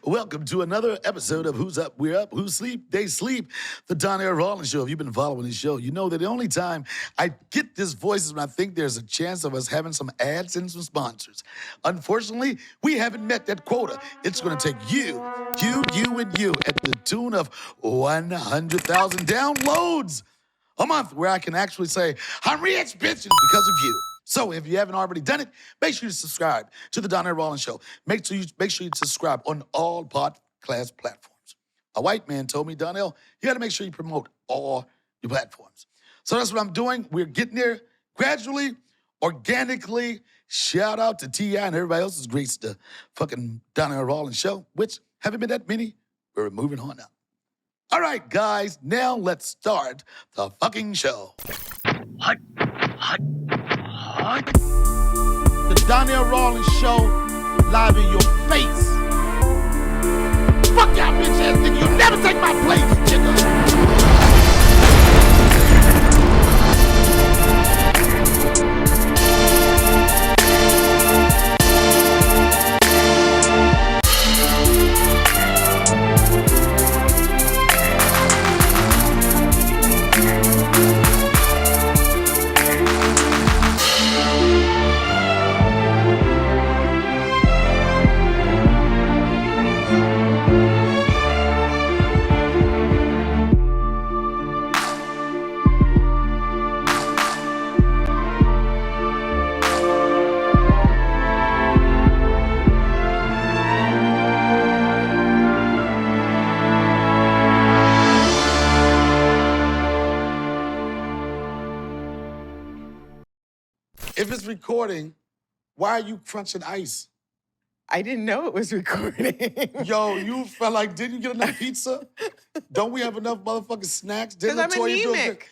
Welcome to another episode of Who's Up, We're Up, Who's Sleep, They Sleep, the Donnell Rawlings Show. If you've been following this show, you know that the only time I get this voice is when I think there's a chance of us having some ads and some sponsors. Unfortunately, we haven't met that quota. It's going to take you, and you at the tune of 100,000 downloads a month where I can actually say, I'm rich, bitches, because of you. So if you haven't already done it, make sure you subscribe to the Donnell Rawlings Show. Make sure you subscribe on all podcast platforms. A white man told me, Donnell, you got to make sure you promote all your platforms. So that's what I'm doing. We're getting there gradually, organically. Shout out to T.I. and everybody else who's graced the fucking Donnell Rawlings Show, which haven't been that many. We're moving on now. All right, guys, now let's start the fucking show. Hot. The Donnell Rawlings Show, live in your face. Fuck y'all bitch ass nigga, you never take my place, nigga. If it's recording, why are you crunching ice? I didn't know it was recording. Yo, you felt like, didn't you get enough pizza? Don't we have enough motherfucking snacks? Because I'm anemic.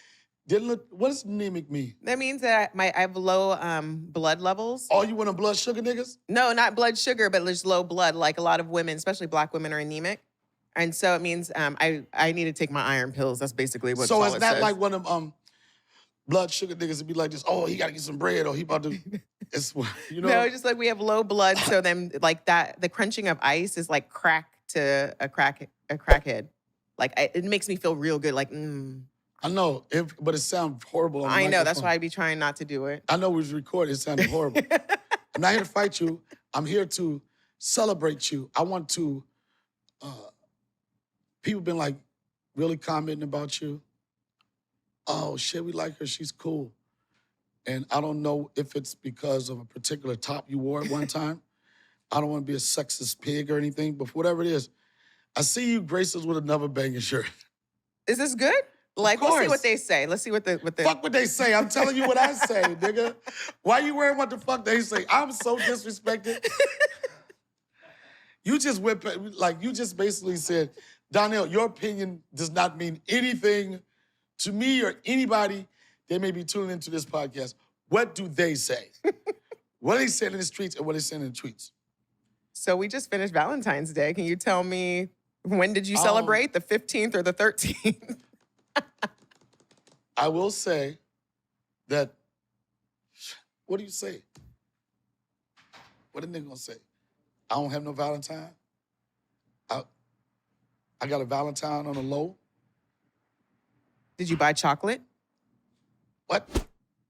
What does anemic mean? That means that I have low blood levels. Oh, you want a blood sugar niggas? No, not blood sugar, but there's low blood. Like a lot of women, especially black women, are anemic. And so it means I need to take my iron pills. That's basically what So it it's not says. like one of them blood sugar niggas to be like this, oh, he got to get some bread, or he about to, it's, you know? No, it's just like we have low blood, so then like that, the crunching of ice is like crack to a crackhead. Like it makes me feel real good, like, I know, but it sounds horrible on the I know, microphone. that's why I be trying not to do it. I know we was recording, it sounded horrible. I'm not here to fight you. I'm here to celebrate you. I want to, people been like really commenting about you. Oh, shit, we like her, she's cool. And I don't know if it's because of a particular top you wore at one time. I don't want to be a sexist pig or anything, but whatever it is, I see you graces with another banging shirt. Is this good? Like, we'll see what they say. Let's see what the... Fuck what they say. I'm telling you what I say, nigga. Why you wearing what the fuck they say? I'm so disrespected. You just went, like, you just basically said, Donnell, your opinion does not mean anything to me or anybody that may be tuning into this podcast. What do they say? What are they saying in the streets and what are they saying in the tweets? So we just finished Valentine's Day. Can you tell me, when did you celebrate? The 15th or the 13th? I will say that, what do you say? What are they gonna say? I don't have no Valentine. I got a Valentine on the low. Did you buy chocolate? What?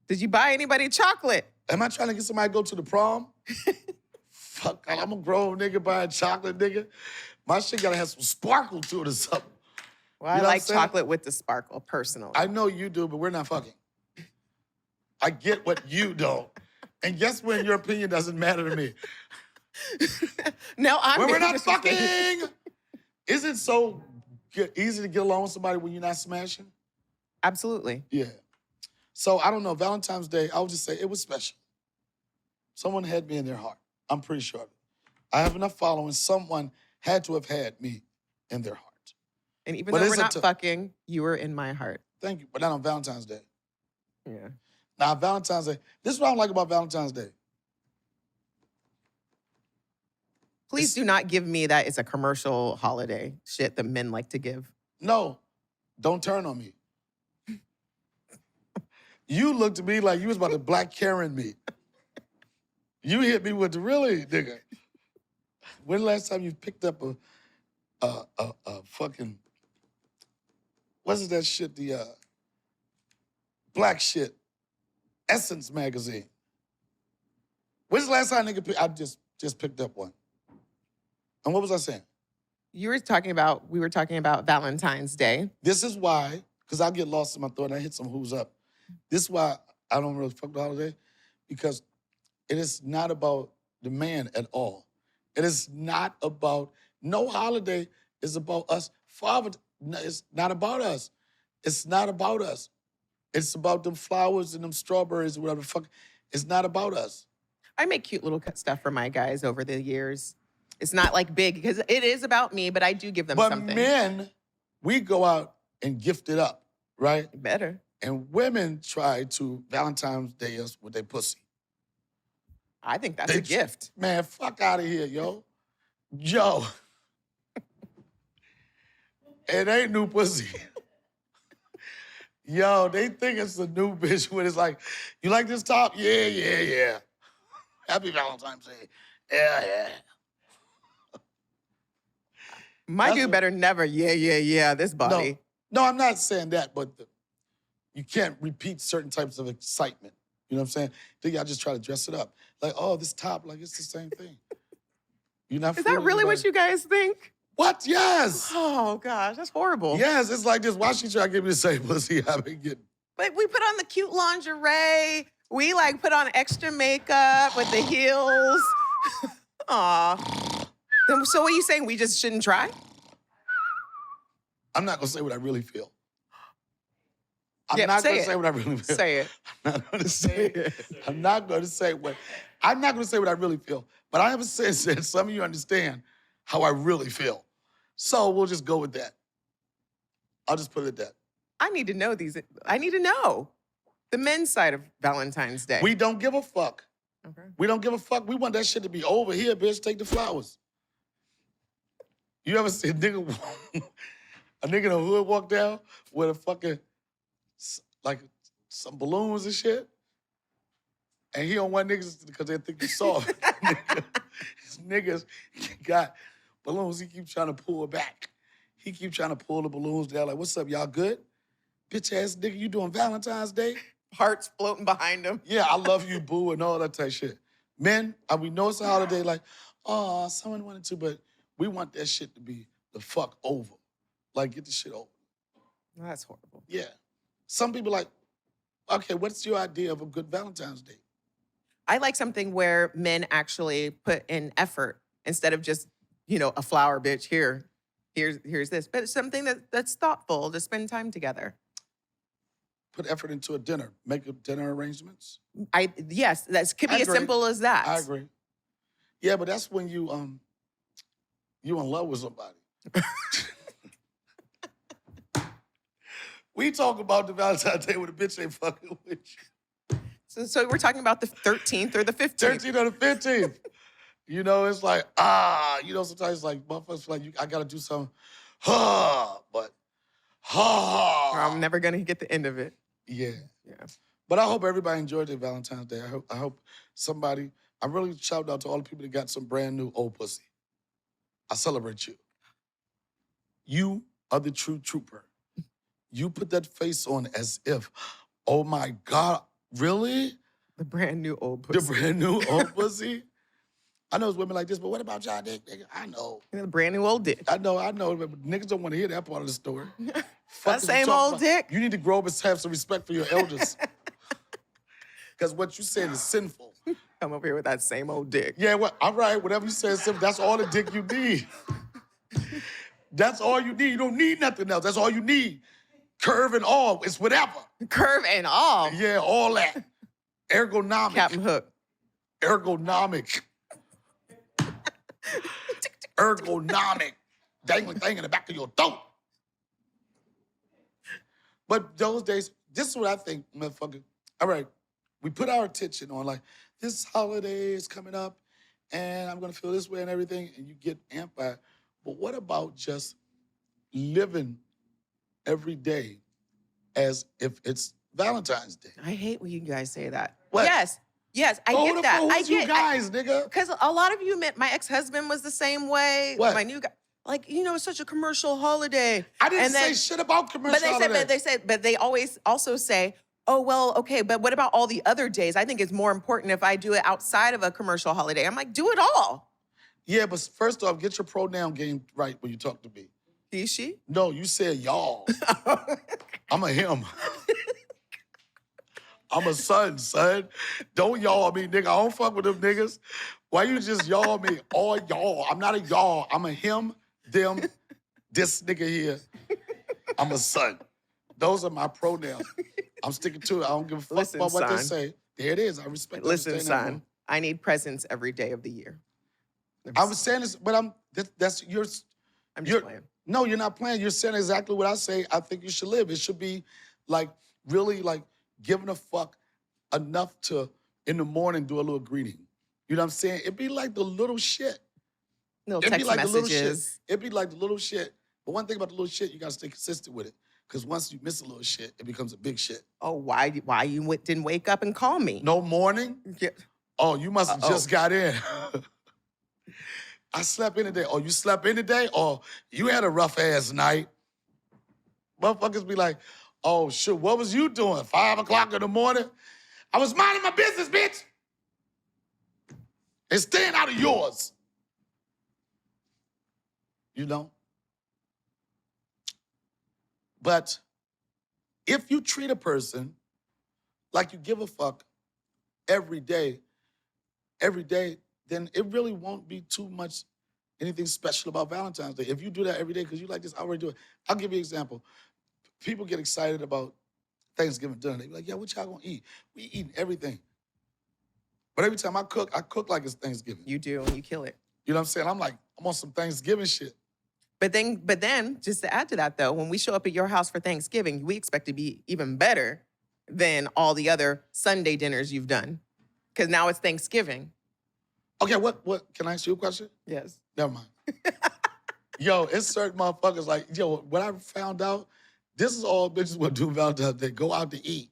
Did you buy anybody chocolate? Am I trying to get somebody to go to the prom? Fuck, I'm a grown nigga buying chocolate, nigga. My shit gotta have some sparkle to it or something. Well, I like chocolate with the sparkle, personally. I know you do, but we're not fucking. I get what you don't. And guess when your opinion doesn't matter to me? No, when we're not fucking! Is it so easy to get along with somebody when you're not smashing? Absolutely. Yeah. So, I don't know, Valentine's Day, I would just say it was special. Someone had me in their heart. I'm pretty sure of it. I have enough following. Someone had to have had me in their heart. And even though we're not fucking, you were in my heart. Thank you, but not on Valentine's Day. Yeah. Now, Valentine's Day, this is what I don't like about Valentine's Day. Please do not give me that it's a commercial holiday shit that men like to give. No, don't turn on me. You looked at me like you was about to Black Karen me. You hit me with the really, nigga. When the last time you picked up a fucking, what's that shit, the black shit, Essence magazine? When's the last time I just picked up one? And what was I saying? We were talking about Valentine's Day. This is why, because I get lost in my thought and I hit some who's up. This is why I don't really fuck the holiday, because it is not about the man at all. It is not about, no holiday is about us. Father, it's not about us. It's not about us. It's about them flowers and them strawberries or whatever the fuck. It's not about us. I make cute little stuff for my guys over the years. It's not like big because it is about me, but I do give them something. But men, we go out and gift it up, right? Better. And women try to Valentine's Day us with their pussy. I think that's a gift. Man, fuck out of here, yo. Yo. It ain't new pussy. Yo, they think it's a new bitch when it's like, you like this top? Yeah. Happy Valentine's Day. Yeah. My dude better never, this body. No, I'm not saying that, but you can't repeat certain types of excitement. You know what I'm saying? Then y'all just try to dress it up. Like, oh, this top, like it's the same thing. You're not. Is that really what you guys think? What? Yes. Oh gosh, that's horrible. Yes, it's like this. Why she try to give me the same pussy I've been getting? But we put on the cute lingerie. We like put on extra makeup with the heels. Aw. So what are you saying? We just shouldn't try? I'm not gonna say what I really feel. I'm Yeah, not say gonna it. say what I really feel. Say it. I'm not gonna say it. I'm not gonna say what I really feel. But I have a sense that some of you understand how I really feel. So we'll just go with that. I'll just put it at that. I need to know these. I need to know the men's side of Valentine's Day. We don't give a fuck. Okay. We don't give a fuck. We want that shit to be over here, bitch. Take the flowers. You ever see a nigga in the hood walk down with a fucking, like, some balloons and shit? And he don't want niggas because they think he's soft. Niggas got balloons. He keep trying to pull it back. He keep trying to pull the balloons down. Like, what's up, y'all good? Bitch ass nigga, you doing Valentine's Day? Hearts floating behind him. Yeah, I love you, boo, and all that type of shit. Men, we know it's a holiday, like, oh, someone wanted to, but we want that shit to be the fuck over. Like, get the shit over. That's horrible. Yeah. Some people like, okay, what's your idea of a good Valentine's Day? I like something where men actually put in effort instead of just, a flower bitch here's this. But it's something that's thoughtful to spend time together. Put effort into a dinner. Make a dinner arrangements. Yes, that could be as simple as that. I agree. Yeah, but that's when you in love with somebody. We talk about the Valentine's Day with a bitch ain't fucking with you. So we're talking about the 13th or the 15th. 13th or the 15th. It's like, sometimes it's like, motherfuckers feel like I gotta do something. But I'm never gonna get the end of it. Yeah. Yeah. But I hope everybody enjoyed their Valentine's Day. I hope somebody, I really shout out to all the people that got some brand new old pussy. I celebrate you. You are the true trooper. You put that face on as if, oh my God, really? The brand new old pussy. The brand new old pussy? I know it's women like this, but what about y'all dick, nigga? I know. The brand new old dick. I know, but niggas don't want to hear that part of the story. That same old dick? You need to grow up and have some respect for your elders. Because what you said is sinful. Come over here with that same old dick. Yeah, well, all right, whatever you say is sinful. That's all the dick you need. That's all you need. You don't need nothing else. That's all you need. Curve and all. It's whatever. Curve and all? Yeah, all that. Ergonomic. Captain Hook. Ergonomic. Ergonomic. Dangling thing in the back of your throat. But those days, this is what I think, motherfucker. All right, we put our attention on, like, this holiday is coming up, and I'm going to feel this way and everything, and you get amped by it. But what about just living every day as if it's Valentine's Day? I hate when you guys say that. What? Yes, Yes, I Who get the that. fuck I who's you get guys, nigga? because a lot of you met my ex-husband was the same way. What? My new guy, like, it's such a commercial holiday. I didn't And say then, shit about commercial but they always also say, oh, well, okay, but what about all the other days? I think it's more important if I do it outside of a commercial holiday. I'm like, do it all. Yeah, but first off, get your pronoun game right when you talk to me. He, she? No, you said y'all. I'm a him. I'm a son. Don't y'all me, nigga. I don't fuck with them niggas. Why you just y'all me? All y'all. I'm not a y'all. I'm a him, them, this nigga here. I'm a son. Those are my pronouns. I'm sticking to it. I don't give a fuck Listen, about what they son. say. There it is. I respect that. Listen, Understand that, son, bro. I need presents every day of the year. I was saying this, but that's your. I'm You're, just playing. no, you're not playing. You're saying exactly what I say. I think you should live. It should be like really like giving a fuck enough to in the morning do a little greeting. You know what I'm saying? It'd be like the little shit. Little It'd be text like the little shit. messages. It'd be like the little shit. But one thing about the little shit, you gotta stay consistent with it. Because once you miss a little shit, it becomes a big shit. Oh, why you didn't wake up and call me? No morning? Yeah. Oh, you must have just got in. I slept in today. Oh, you slept in today? Or you had a rough ass night? Motherfuckers be like, oh, shit, what was you doing? 5 o'clock in the morning? I was minding my business, bitch. And staying out of yours. You know? But if you treat a person like you give a fuck every day, then it really won't be too much anything special about Valentine's Day. If you do that every day, because you like this, I already do it. I'll give you an example. People get excited about Thanksgiving dinner. They be like, yeah, what y'all gonna eat? We eating everything. But every time I cook like it's Thanksgiving. You do, and you kill it. You know what I'm saying? I'm like, I'm on some Thanksgiving shit. But then, just to add to that, though, when we show up at your house for Thanksgiving, we expect to be even better than all the other Sunday dinners you've done. Because now it's Thanksgiving. Okay, what? Can I ask you a question? Yes. Never mind. Yo, it's certain motherfuckers like, yo, what I found out, this is all bitches want to do Valentine's Day, go out to eat.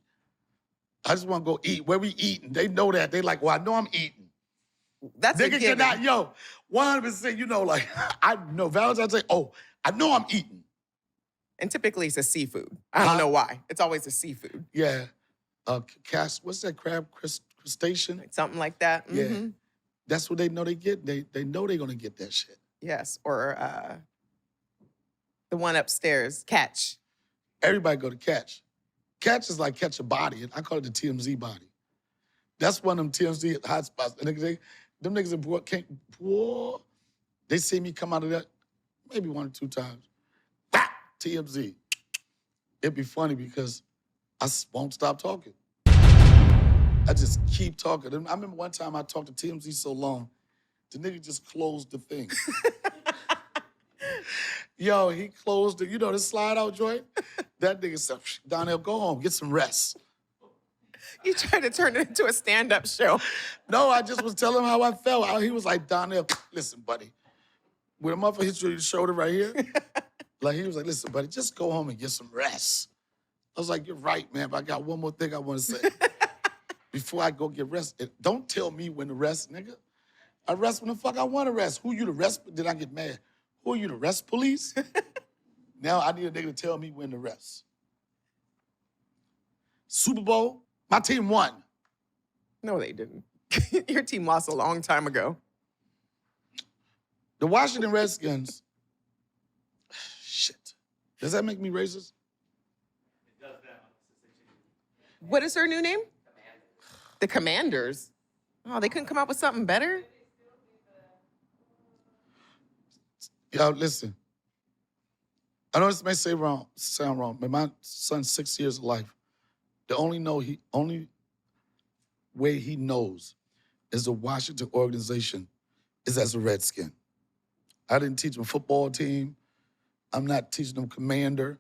I just want to go eat. Where we eating? They know that. They like, well, I know I'm eating. That's a Nigga given. cannot, yo, 100%, you know, like, I know Valentine's Day, oh, I know I'm eating. And typically it's a seafood. I don't know why. It's always a seafood. Yeah. What's that crab crustacean? Something like that. Yeah. Mm-hmm. That's what they know they get. They know they're gonna get that shit. Yes. Or the one upstairs, catch. Everybody go to catch. Catch is like catch a body. And I call it the TMZ body. That's one of them TMZ hot spots. And them niggas in Broad can't, boy, they see me come out of that maybe 1 or 2 times. Bah! TMZ. It'd be funny because I won't stop talking. I just keep talking. I remember one time I talked to TMZ so long, the nigga just closed the thing. Yo, he closed it. You know the slide out joint? That nigga said, Donnell, go home, get some rest. You tried to turn it into a stand-up show. No, I just was telling him how I felt. He was like, Donnell, listen, buddy. When a motherfucker hits you in the shoulder right here, like he was like, listen, buddy, just go home and get some rest. I was like, you're right, man, but I got one more thing I want to say. Before I go get rest, don't tell me when to rest, nigga. I rest when the fuck I want to rest. Who you to rest? Did I get mad? Who are you, the rest police? Now I need a nigga to tell me when to rest. Super Bowl, my team won. No, they didn't. Your team lost a long time ago. The Washington Redskins, shit. Does that make me racist? It does now. What is their new name? The Commanders. Oh, they couldn't come up with something better? Yo, listen. I know this may sound wrong, but my son's 6 years of life. The only way he knows is the Washington organization is as a Redskin. I didn't teach him football team. I'm not teaching him commander.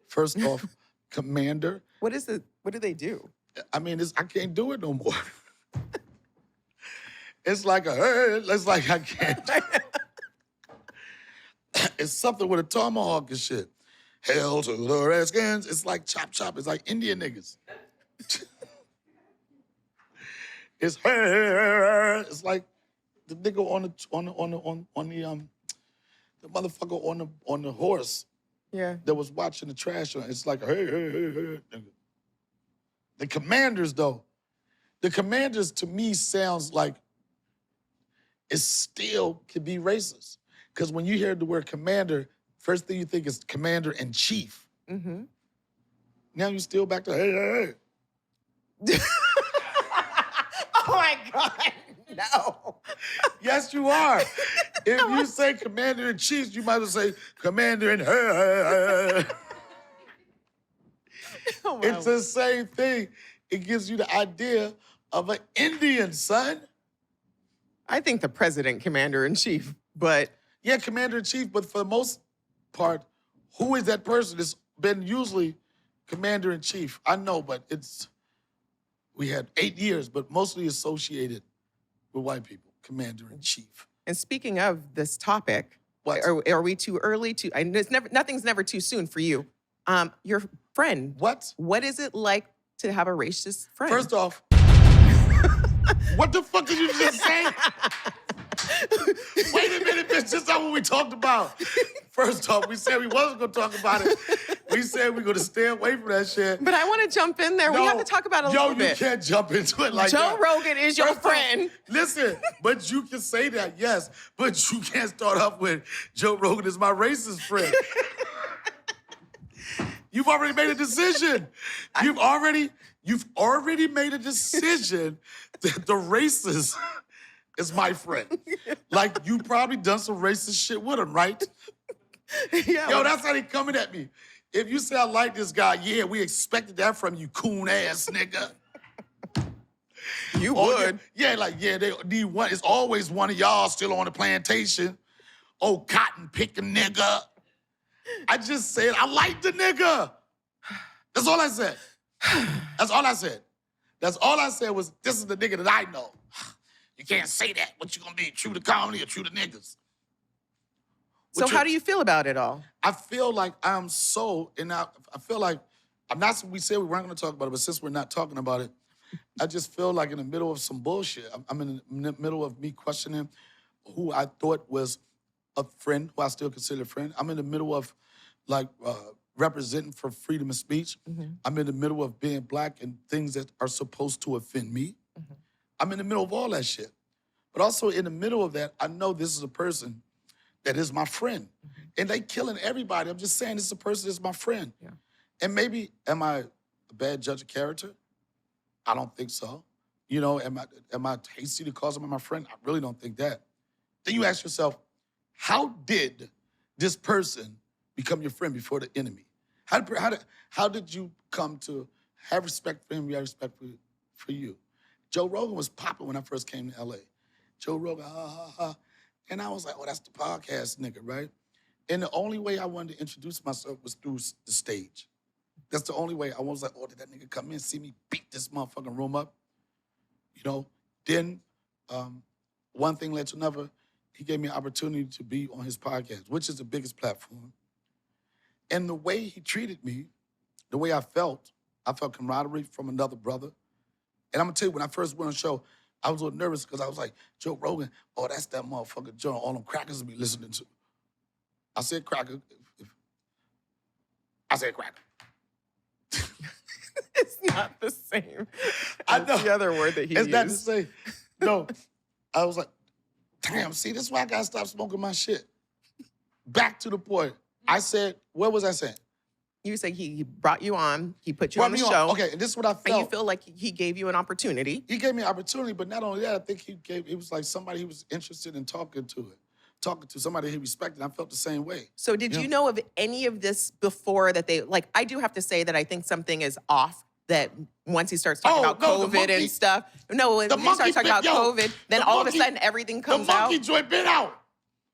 First off, commander. What do they do? I mean, I can't do it no more. It's like I can't. It's something with a tomahawk and shit. Hail to the Redskins. It's like chop chop. It's like Indian niggas. It's her. It's like the nigga the motherfucker on the horse Yeah. that was watching the trash. It's like hey. The Commanders, though, to me sounds like it still could be racist. Because when you hear the word commander, first thing you think is commander in chief. Mm-hmm. Now you still back to hey. Oh my God, no. Yes, you are. If you say commander in chief, you might as well say commander in her. Oh, wow. It's the same thing. It gives you the idea of an Indian, son. I think the president, commander in chief, but Yeah, commander in chief, but for the most part, who is that person? It's been usually commander in chief. I know, but we had 8 years, but mostly associated with white people, commander in chief. and speaking of this topic, What? are we too early to? I know nothing's never too soon for you. Your friend. What? What is it like to have a racist friend? First off, what the fuck did you just say? Wait a minute, bitch. That's not what we talked about. First off, we said we wasn't going to talk about it. We said we're going to stay away from that shit. But I want to jump in there. We have to talk about it a little bit. You can't jump into it like Joe that. Rogan is your First off, friend. listen, but you can say that, yes. But you can't start off with Joe Rogan is my racist friend. You've already made a decision. You've already made a decision that the racist is my friend. Like, you probably done some racist shit with him, right? Yeah. Yo, that's how they coming at me. If you say I like this guy, yeah, we expected that from you, coon ass nigga. You Oh, would. Yeah, like, yeah, they need one. It's always one of y'all still on the plantation. Oh, cotton picking nigga. I just said I like the nigga. That's all I said. That's all I said. That's all I said was, this is the nigga that I know. You can't say that. What you gonna be, true to comedy or true to niggas? So how do you feel about it all? I feel like I'm so, and I feel like, I'm not, we said we weren't gonna talk about it, but since we're not talking about it, I just feel like in the middle of some bullshit. I'm in the middle of me questioning who I thought was a friend, who I still consider a friend. I'm in the middle of like representing for freedom of speech. Mm-hmm. I'm in the middle of being black and things that are supposed to offend me. Mm-hmm. I'm in the middle of all that shit. But also in the middle of that, I know this is a person that is my friend. Mm-hmm. And they killing everybody. I'm just saying this is a person that's my friend. Yeah. And maybe, am I a bad judge of character? I don't think so. You know, am I hasty to call someone my friend? I really don't think that. Then you ask yourself, how did this person become your friend before the enemy? How did you come to have respect for him, you have respect for you? Joe Rogan was popping when I first came to LA. Joe Rogan, And I was like, oh, that's the podcast nigga, right? And the only way I wanted to introduce myself was through the stage. That's the only way. I was like, oh, did that nigga come in, see me beat this motherfucking room up? You know, then one thing led to another. He gave me an opportunity to be on his podcast, which is the biggest platform. And the way he treated me, the way I felt camaraderie from another brother. And I'm gonna tell you, when I first went on the show, I was a little nervous because I was like, Joe Rogan, oh, that's that motherfucker Joe, all them crackers be listening to. I said cracker. I said cracker. It's not the same I as know. the other word that he It's used. not to say, no. I was like, damn, see, this is why I gotta stop smoking my shit. Back to the point. I said, what was I saying? You say he brought you on, he put you Brought on the me show. Okay, and this is what I felt. And you feel like he gave you an opportunity. He gave me an opportunity, but not only that, I think it was like somebody he was interested in talking to somebody he respected. I felt the same way. So did Yeah. you know of any of this before that they, like, I do have to say that I think something is off that once he starts talking about no, the COVID monkey- and stuff. No, when the he starts monkey talking about bit- yo, COVID, then the all of monkey- a sudden everything comes the out. monkey joint been out.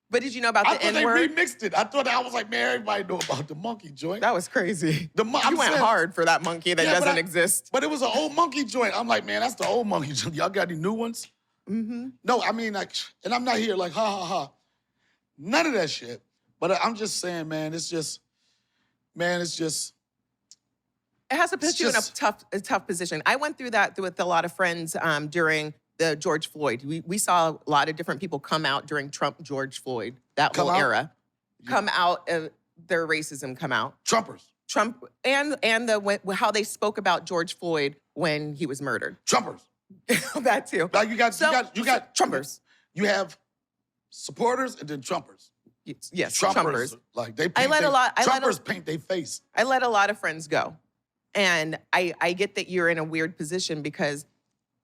But did you know about I the thought they N-word? remixed it. I thought I was like, man, everybody know about the monkey joint. That was crazy. I'm You went saying- hard for that monkey that Yeah, but doesn't I- exist. But it was an old monkey joint. I'm like, man, that's the old monkey joint. Y'all got any new ones? Mm-hmm. No, I mean, like, and I'm not here like, ha, ha, ha. None of that shit. But I'm just saying, man, it's just, It has to put It's you in just- a tough position. I went through that with a lot of friends during the George Floyd. We saw a lot of different people come out during Trump, George Floyd, that Come whole out? era. Come out, their racism come out. Trumpers. Trump and how they spoke about George Floyd when he was murdered. Trumpers. That too. Like you got Trumpers. You have supporters and then Trumpers. Yes, Trumpers. Trumpers. Like they I paint let a lot- I let a- Trumpers paint their face. I let a lot of friends go. And I get that you're in a weird position because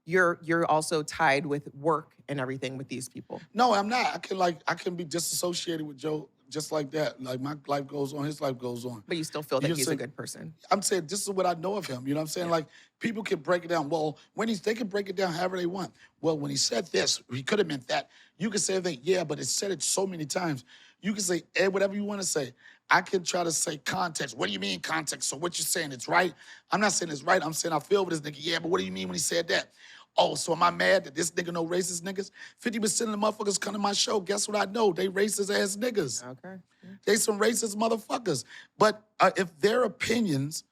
you're also tied with work and everything with these people. No, I'm not. I can be disassociated with Joe just like that. Like my life goes on, his life goes on. But you still feel that You he's say- a good person. I'm saying this is what I know of him. You know what I'm saying? Like people can break it down. Well, they can break it down however they want. Well, when he said this, he could have meant that. You can say that, yeah, but it said it so many times. You can say whatever you want to say. I can try to say context. What do you mean context? So what you're saying, it's right? I'm not saying it's right. I'm saying I feel with this nigga. Yeah, but what do you mean when he said that? Oh, so am I mad that this nigga know racist niggas? 50% of the motherfuckers come to my show. Guess what I know? They racist ass niggas. Okay. They some racist motherfuckers. But if their opinions,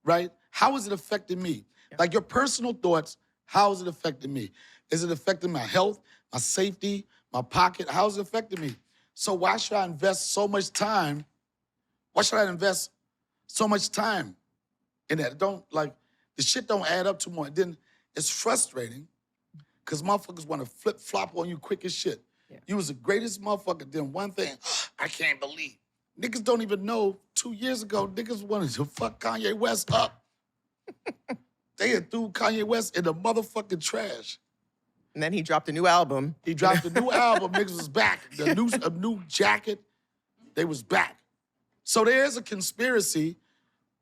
right, how is it affecting me? Like your personal thoughts, how is it affecting me? Is it affecting my health, my safety, my pocket? How is it affecting me? So why should I invest so much time? Why should I invest so much time in that? The shit don't add up too much. Then it's frustrating because motherfuckers want to flip-flop on you quick as shit. Yeah. You was the greatest motherfucker. Then one thing, I can't believe. Niggas don't even know 2 years ago, niggas wanted to fuck Kanye West up. They had threw Kanye West in the motherfucking trash. And then he dropped a new album. He dropped a new album, niggas was back. A new jacket, they was back. So there is a conspiracy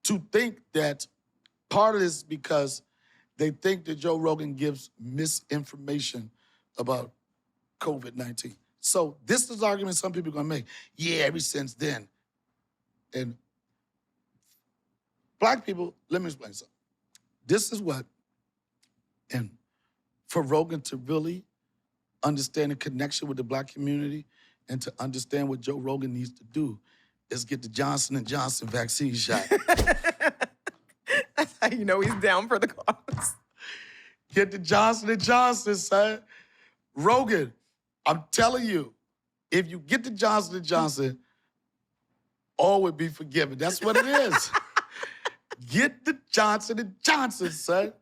to think that part of this is because they think that Joe Rogan gives misinformation about COVID-19. So this is the argument some people are gonna make. Yeah, ever since then. And black people, let me explain something. This is what, and for Rogan to really understand the connection with the black community and to understand what Joe Rogan needs to do is get the Johnson & Johnson vaccine shot. That's how you know he's down for the cause. Get the Johnson & Johnson, son. Rogan, I'm telling you, if you get the Johnson & Johnson, all would be forgiven. That's what it is. Get the Johnson & Johnson, son.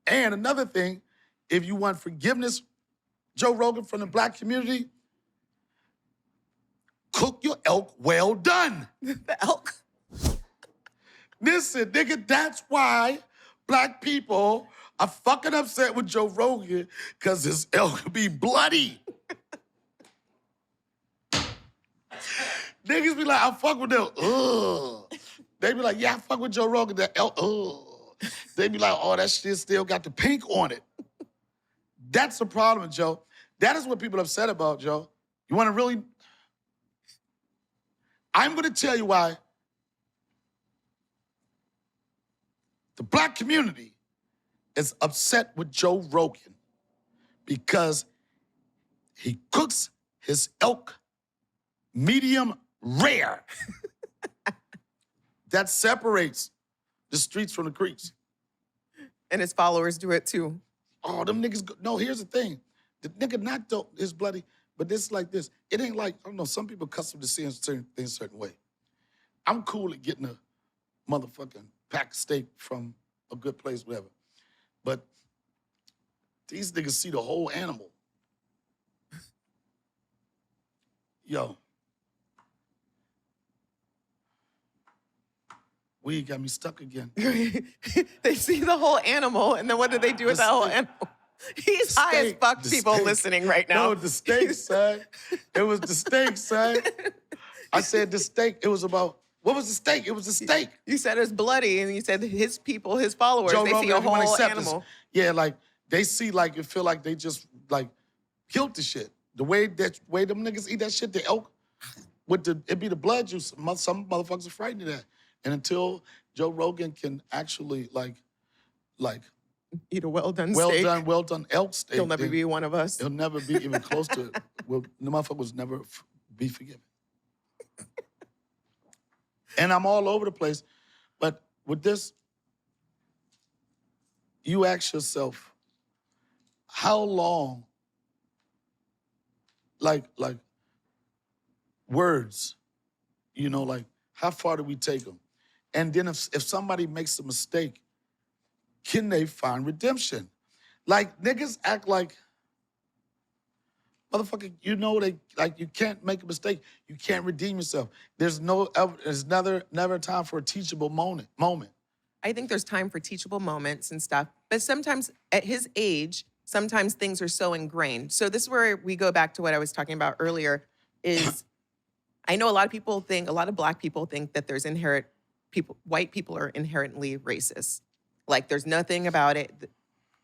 And another thing, if you want forgiveness, Joe Rogan, from the black community, cook your elk well done. The elk. Listen, nigga, that's why black people are fucking upset with Joe Rogan, because his elk be bloody. Niggas be like, I fuck with them. Ugh. They be like, yeah, I fuck with Joe Rogan. That elk, ugh. They be like, oh, that shit still got the pink on it. That's the problem, Joe. That is what people are upset about, Joe. You want to really? I'm going to tell you why the black community is upset with Joe Rogan, because he cooks his elk medium rare. That separates the streets from the creeks. And his followers do it too. Oh, them niggas, no, here's the thing. The nigga not dope is bloody, but this is like this. It ain't like, I don't know, some people accustomed to seeing certain things a certain way. I'm cool at getting a motherfucking pack of steak from a good place, whatever. But these niggas see the whole animal. Yo. Weed got me stuck again. They see the whole animal, and then what do they do with The that whole steak. animal? He's high as steak, fuck, the people steak. listening right now. No, the steak, son. It was the steak, son. I said the steak. It was about, what was the steak? It was the steak. You said it's bloody, and you said his people, his followers, Joe they see Rogan, a everyone whole accepts this. animal. Yeah, like they see, like it feel like they just like killed the shit. The way them niggas eat that shit, the elk, it be the blood juice. Some motherfuckers are frightened of that. And until Joe Rogan can actually like Eat a well done steak. well done elk steak, He'll never then be one of us. he'll never be even close to it. The motherfucker was never be forgiven. And I'm all over the place. But with this, you ask yourself, how long, like words, like how far do we take them? And then if somebody makes a mistake, can they find redemption? Like niggas act like, motherfucker, you can't make a mistake. You can't redeem yourself. There's never a time for a teachable moment. I think there's time for teachable moments and stuff. But sometimes at his age, sometimes things are so ingrained. So this is where we go back to what I was talking about earlier is I know a lot of black people think that white people are inherently racist. Like there's nothing about it.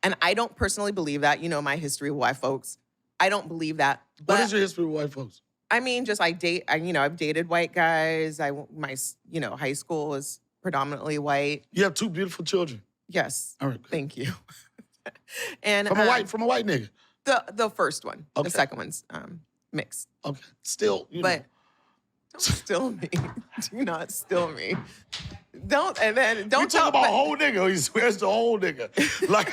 And I don't personally believe that. You know my history with white folks. I don't believe that. But What is your history with white folks? I mean, just I've dated white guys. My high school is predominantly white. You have 2 beautiful children. Yes. All right. Good. Thank you. And From a white nigga. The first one. Okay. The second one's mixed. Okay. Still, But don't steal me. Do not steal me. Don't We talk about whole nigga. He swears to whole nigga. Like,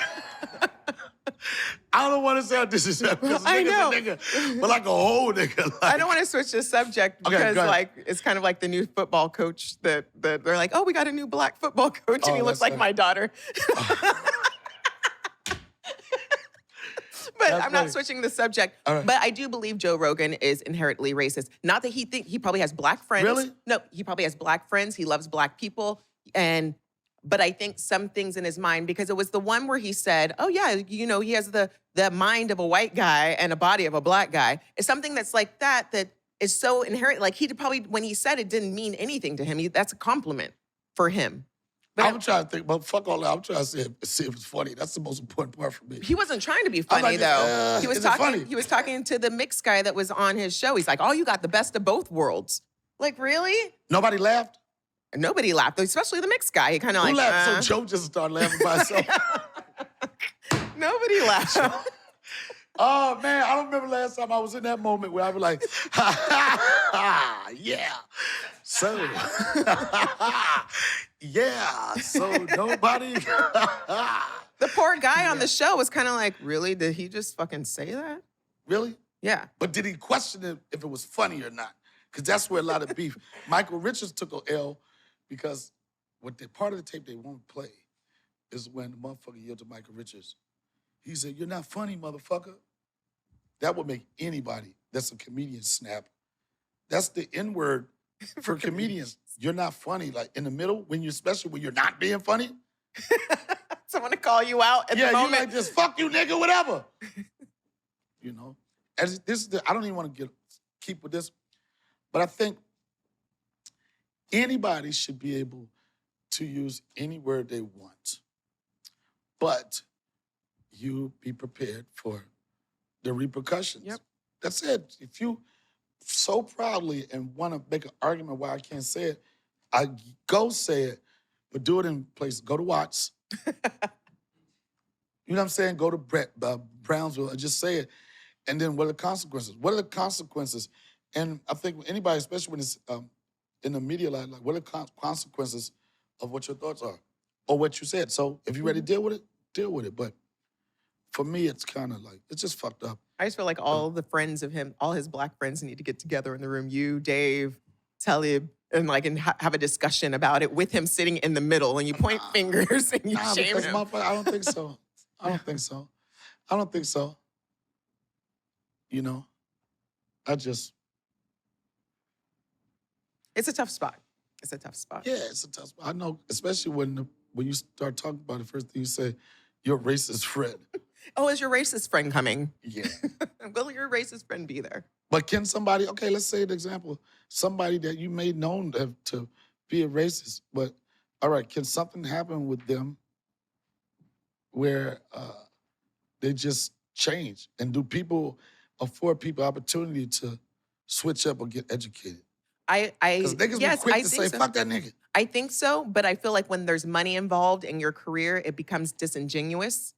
I don't want to sound disrespectful because I nigga's know. a nigga, but like a whole nigga. Like, I don't want to switch the subject Okay, because go ahead. like it's kind of like the new football coach that they're like, oh, we got a new black football coach and Oh, he looks that's like funny. my daughter. But That's I'm funny. not switching the subject. All right. But I do believe Joe Rogan is inherently racist. Not that he probably has black friends. Really? No, he probably has black friends. He loves black people. But I think some things in his mind, because it was the one where he said, oh yeah, he has the mind of a white guy and a body of a black guy. It's something that's like that is so inherent. Like he probably, when he said it, didn't mean anything to him. That's a compliment for him. But I'm trying to think, but fuck all that. I'm trying to see if it's funny. That's the most important part for me. he wasn't trying to be I'm funny like, though. He was is it funny? talking. He was talking to the mixed guy that was on his show. He's like, "Oh, you got the best of both worlds." Like, really? Nobody laughed? Nobody laughed, especially the mixed guy. He kind of Who like, laughed? So Joe just started laughing by himself. nobody laughed. Oh, man, I don't remember last time I was in that moment where I was like, ha, ha, ha, yeah. So, yeah, so nobody. The poor guy on the show was kind of like, really? Did he just fucking say that? Really? Yeah. But did he question it if it was funny or not? Because that's where a lot of beef. Michael Richards took a L because part of the tape they won't play is when the motherfucker yelled to Michael Richards. He said, "You're not funny, motherfucker." That would make anybody that's a comedian snap. That's the N-word for comedians. You're not funny. Like in the middle, especially when you're not being funny. Someone to call you out at the Yeah, you moment. like this, fuck you, nigga, whatever. As I don't even want to keep with this, but I think anybody should be able to use any word they want. But you be prepared for the repercussions. Yep. That's it. If you so proudly and want to make an argument why I can't say it, I go say it, but do it in places. Go to Watts. You know what I'm saying? Go to Brownsville and just say it. And then what are the consequences? What are the consequences? And I think anybody, especially when it's in the media, like what are the consequences of what your thoughts are or what you said? So if you're ready to deal with it, deal with it. But for me, it's kind of like, it's just fucked up. I just feel like all the friends of him, all his black friends need to get together in the room. You, Dave, Talib, and have a discussion about it with him sitting in the middle and you point fingers and you shame because him. I don't think so. I don't think so. I don't think so. It's a tough spot. It's a tough spot. Yeah, it's a tough spot. I know, especially when you start talking about it, first thing you say, your racist friend. Oh, is your racist friend coming? Yeah. Will your racist friend be there? But can somebody, okay, let's say an example, somebody that you made known to be a racist, but all right, can something happen with them where they just change? And do people afford people opportunity to switch up or get educated? Because niggas be quick to say, fuck that nigga. I think so, but I feel like when there's money involved in your career, it becomes disingenuous.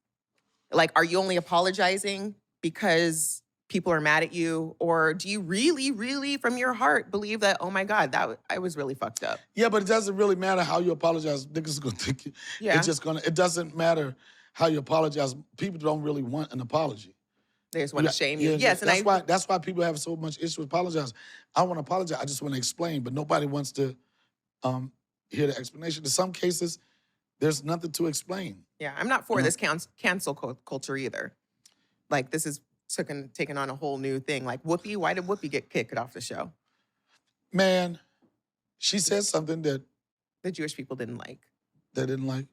Like, are you only apologizing because people are mad at you? Or do you really, really, from your heart, believe that, oh my God, I was really fucked up? Yeah, but it doesn't really matter how you apologize. Niggas are gonna think Yeah. it doesn't matter how you apologize. People don't really want an apology. They just want to shame you. Yeah, Yes, and that's why people have so much issue with apologize. I want to apologize. I just want to explain, but nobody wants to hear the explanation. In some cases, there's nothing to explain. yeah, I'm not for this cancel culture either. Like this is taken on a whole new thing. Like Whoopi, why did Whoopi get kicked off the show? Man, she said something that The Jewish people didn't like. they didn't like.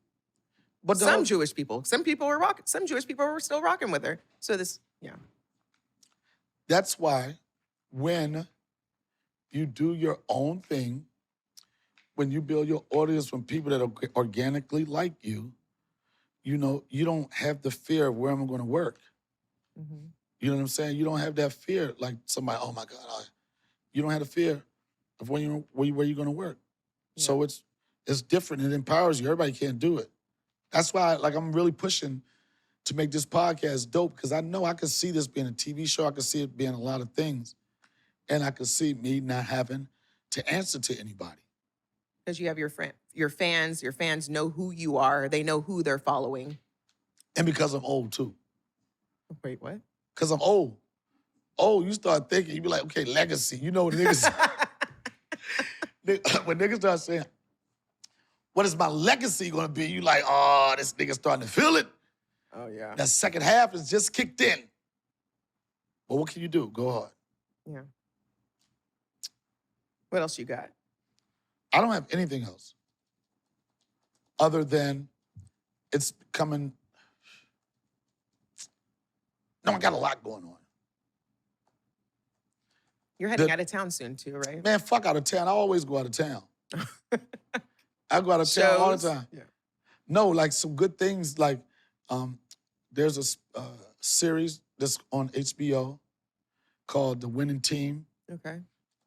But Some Jewish people. Some people were rocking. Some Jewish people were still rocking with her. So this, yeah. That's why when you do your own thing, when you build your audience from people that organically like you, you know, you don't have the fear of where I'm going to work. Mm-hmm. You know what I'm saying? You don't have that fear like somebody, oh my God, you don't have the fear of where you're going to work. Yeah. So it's different. It empowers you. Everybody can't do it. That's why I'm really pushing to make this podcast dope because I know I can see this being a TV show. I can see it being a lot of things. And I can see me not having to answer to anybody. Because you have your fans. Your fans know who you are. They know who they're following. And because I'm old too. Wait, what? Because I'm old. Oh, you start thinking, you be like, okay, legacy. You know what niggas... when niggas start saying, what is my legacy gonna be? You like, oh, this nigga starting to feel it. Oh, yeah. That second half is just kicked in. But what can you do? Go hard. Yeah. What else you got? I don't have anything else other than it's coming. No, I got a lot going on. You're heading out of town soon too, right? Man, fuck out of town. I always go out of town. I go out of town all the time. Yeah. No, like some good things. Like there's a series that's on HBO called The Winning Team. Okay.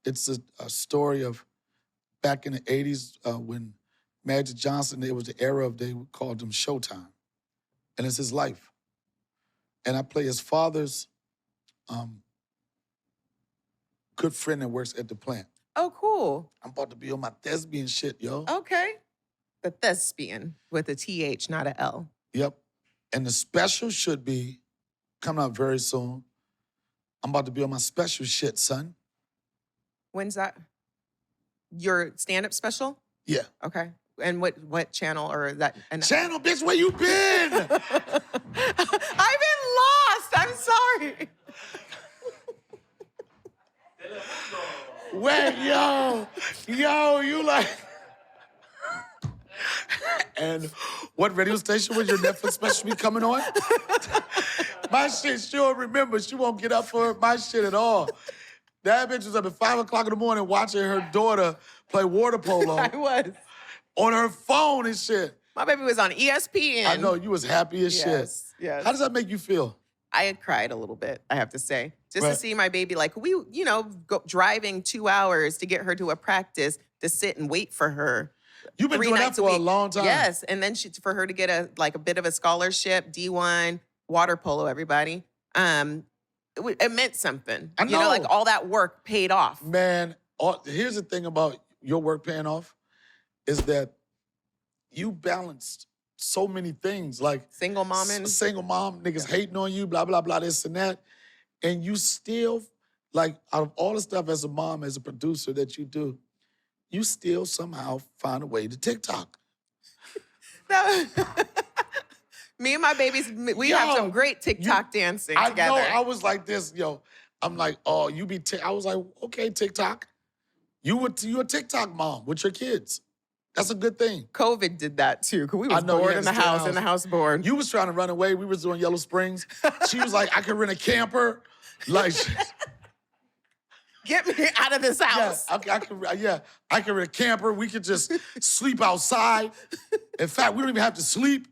It's a story of back in the 80s when Magic Johnson, it was the era of, they called him Showtime. And it's his life. And I play his father's good friend that works at the plant. Oh, cool. I'm about to be on my thespian shit, yo. Okay. The thespian with a TH, not a L. Yep. And the special should be coming out very soon. I'm about to be on my special shit, son. When's that? Your stand-up special? Yeah. Okay. And what channel or that? Channel, bitch, where you been? I've been lost. I'm sorry. Wait, yo, you like... And what radio station was your Netflix special be coming on? My shit, she don't remember. She won't get up for my shit at all. That bitch was up at 5 o'clock in the morning watching her daughter play water polo. I was. On her phone and shit. My baby was on ESPN. I know, you was happy as shit. Yes. How does that make you feel? I had cried a little bit, I have to say. Just Right. to see my baby, like, driving 2 hours to get her to a practice to sit and wait for her. You've been 3 doing that nights for a week. long time. Yes, and then for her to get a bit of a scholarship, D1, water polo, everybody. It meant something. I You know, like know. all that work paid off. Man, here's the thing about your work paying off is that you balanced so many things. Like Single mom and single mom, niggas hating on you, blah, blah, blah, this and that. And you still, like, out of all the stuff as a mom, as a producer that you do, you still somehow find a way to TikTok. Me and my babies, we have some great TikTok dancing I together. know, I was like this, yo. I'm like, oh, I was like, okay, TikTok. You a TikTok mom with your kids. That's a good thing. COVID did that too, because we I was know, bored yeah, in the stay house, house. in the house bored. You was trying to run away. We was doing Yellow Springs. She was like, I could rent a camper. Like, Get me out of this yeah, house. I can rent a camper. We could just sleep outside. In fact, we don't even have to sleep.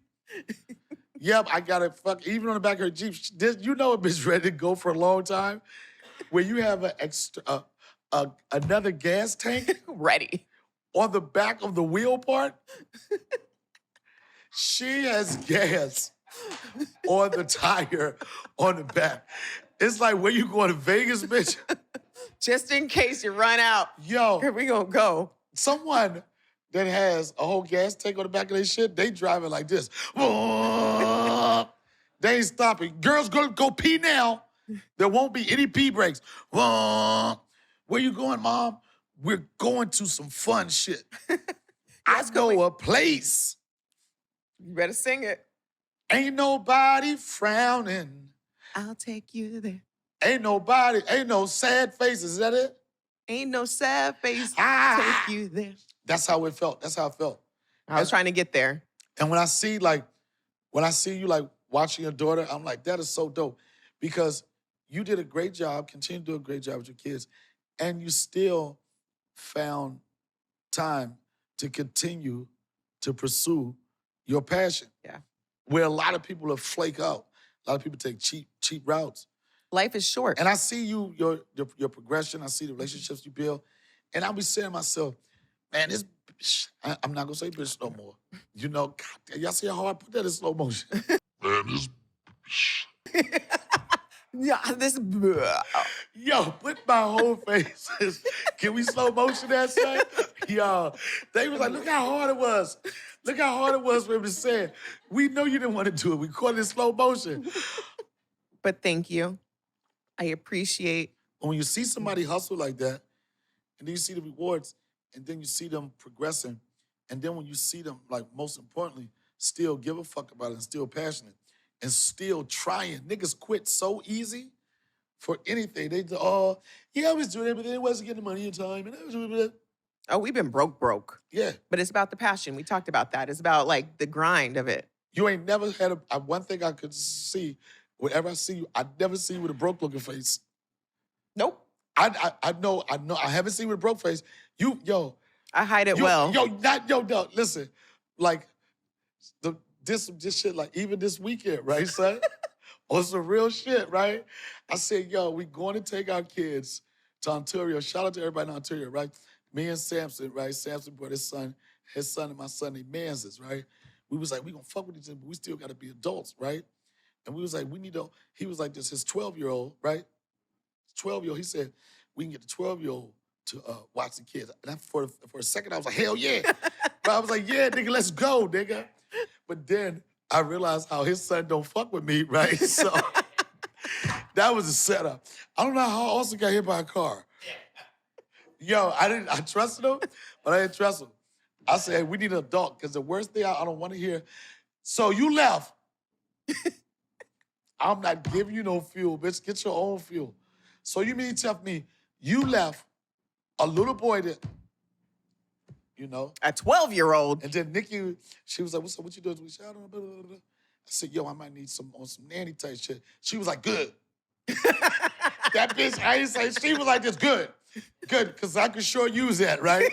Yep, I got it. Fuck, even on the back of her Jeep. You know a bitch ready to go for a long time. Where you have another gas tank Ready. on the back of the wheel part. She has gas on the tire on the back. It's like, where you going to Vegas, bitch? Just in case you run out. Yo, We gonna go. someone that has a whole gas tank on the back of their shit, they driving like this. They ain't stopping. Girls, go pee now. There won't be any pee breaks. Where you going, Mom? We're going to some fun shit. I know a place. You better sing it. Ain't nobody frowning. I'll take you there. Ain't no sad faces. Is that it? Ain't no sad face. Ah. Take you there. That's how it felt. That's how it felt. I was trying to get there. And when I see you like watching your daughter, I'm like, that is so dope. Because you did a great job, continue to do a great job with your kids, and you still found time to continue to pursue your passion. Yeah. Where a lot of people have flake out. A lot of people take cheap routes. Life is short. And I see your progression. I see the relationships you build. And I'll be saying to myself, man, this bitch, I'm not going to say bitch no more. You know, God, y'all see how I put that in slow motion? Man, this bitch. Yeah, this. Yo, put my whole face. Can we slow motion that, son? Yo, they was like, look how hard it was. Look how hard it was for him to say it. We know you didn't want to do it. We caught it in slow motion. But thank you. I appreciate. When you see somebody hustle like that, and then you see the rewards, and then you see them progressing, and then when you see them, like most importantly, still give a fuck about it and still passionate and still trying. Niggas quit so easy for anything. They yeah, I was doing it, but then it wasn't getting the money in time. And I was doing it. Oh, we've been broke. Yeah. But it's about the passion. We talked about that. It's about like the grind of it. You ain't never had one thing I could see, whenever I see you, I never see you with a broke looking face. Nope. I know, I haven't seen you with a broke face. I hide it well. No, listen, like, this shit, like, even this weekend, right, son? On some real shit, right? I said, we going to take our kids to Ontario. Shout out to everybody in Ontario, right? Me and Samson, right? Samson brought his son and my son named Manses, right? We was like, we gonna fuck with each other, but we still gotta be adults, right? And we was like, he was like this, his 12-year-old, right? 12-year-old, he said, we can get the 12-year-old to watch the kids. And for a second, I was like, hell yeah. But I was like, yeah, nigga, let's go, nigga. But then I realized how his son don't fuck with me, right? So that was a setup. I don't know how Austin got hit by a car. I trusted him, but I didn't trust him. I said, hey, we need an adult, because the worst thing I don't want to hear, so you left. I'm not giving you no fuel, bitch. Get your own fuel. So you mean tell me you left a little boy that, A 12-year-old. and then Niki, she was like, what's up, what you doing? We said, I don't know, blah, blah, blah. I said, I might need some nanny type shit. She was like, good. That bitch, I ain't say, she was like this, good, because I could sure use that, right?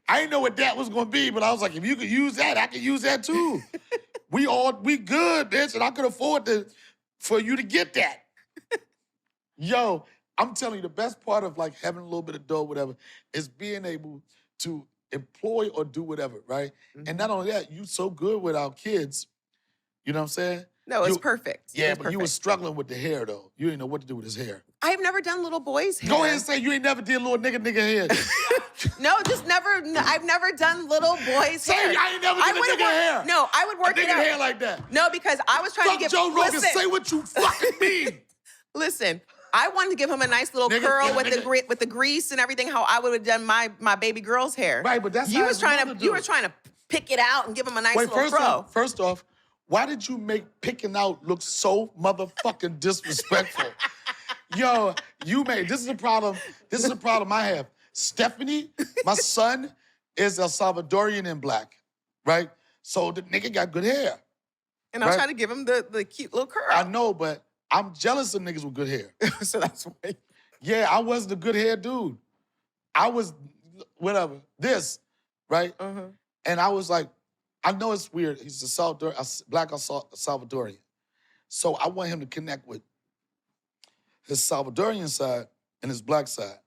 I didn't know what that was gonna be, but I was like, if you could use that, I could use that too. We good, bitch, and I could afford for you to get that. I'm telling you, the best part of like having a little bit of dough, whatever, is being able to employ or do whatever, right? Mm-hmm. And not only that, you so good with our kids, you know what I'm saying? No, it's perfect. Yeah, but you were struggling with the hair, though. You didn't know what to do with his hair. I've never done little boys' hair. Go ahead and say you ain't never did little nigga hair. No, just never. I've never done little boys' hair. Say I ain't never did a nigga hair. No, I would work a it nigga out. hair like that. No, because I was trying to give Joe Rogan, listen, say what you fucking mean. Listen, I wanted to give him a nice little curl with the grease and everything. How I would have done my baby girl's hair. Right, but that's you were trying to pick it out and give him a nice little fro. First off, why did you make picking out look so motherfucking disrespectful? This is a problem. This is a problem I have. Stephanie, my son, is a Salvadorian in black, right? So the nigga got good hair. And I'm trying to give him the cute little curl. I know, but I'm jealous of niggas with good hair. So that's why. Yeah, I wasn't a good hair dude. I was, whatever, this, right? Uh-huh. And I was like, I know it's weird. He's a black Salvadorian. So I want him to connect with his Salvadorian side and his black side.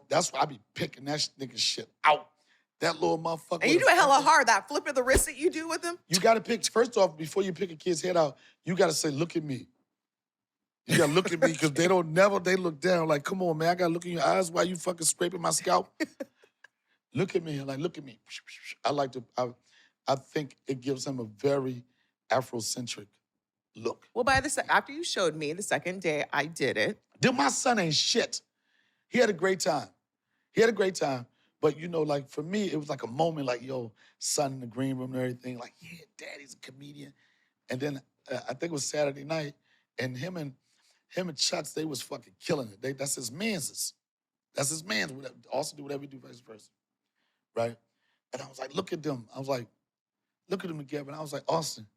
That's why I be picking that nigga shit out. That little motherfucker. And you do it hella hard, that flip of the wrist that you do with him. You gotta pick, first off, before you pick a kid's head out, you gotta say, look at me. You gotta look at me, because they look down like, come on, man, I gotta look in your eyes while you fucking scraping my scalp. Look at me, like, look at me. I like to, I think it gives him a very Afrocentric look. Well, after you showed me the second day, I did it. Dude, my son ain't shit. He had a great time. He had a great time. But, you know, like, for me, it was like a moment, like, yo, son in the green room and everything. Like, yeah, daddy's a comedian. And then I think it was Saturday night, and him and Chucks, they was fucking killing it. That's his man's. That's his man's. Also do whatever you do for his person, right? And I was like, look at them. I was like, look at them together. And I was like, Austin,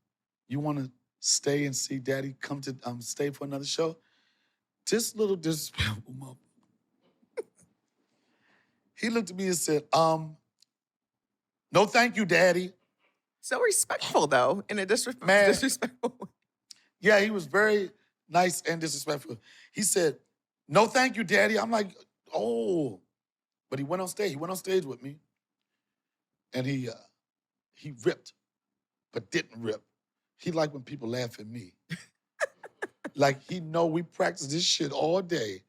you want to stay and see daddy come to stay for another show? This little disrespectful mother. He looked at me and said, no thank you, daddy. So respectful, though, in a Man. disrespectful way. Yeah, he was very nice and disrespectful. He said, no thank you, daddy. I'm like, oh. But he went on stage. He went on stage with me. And he ripped, but didn't rip. He liked when people laugh at me. Like, he know we practice this shit all day.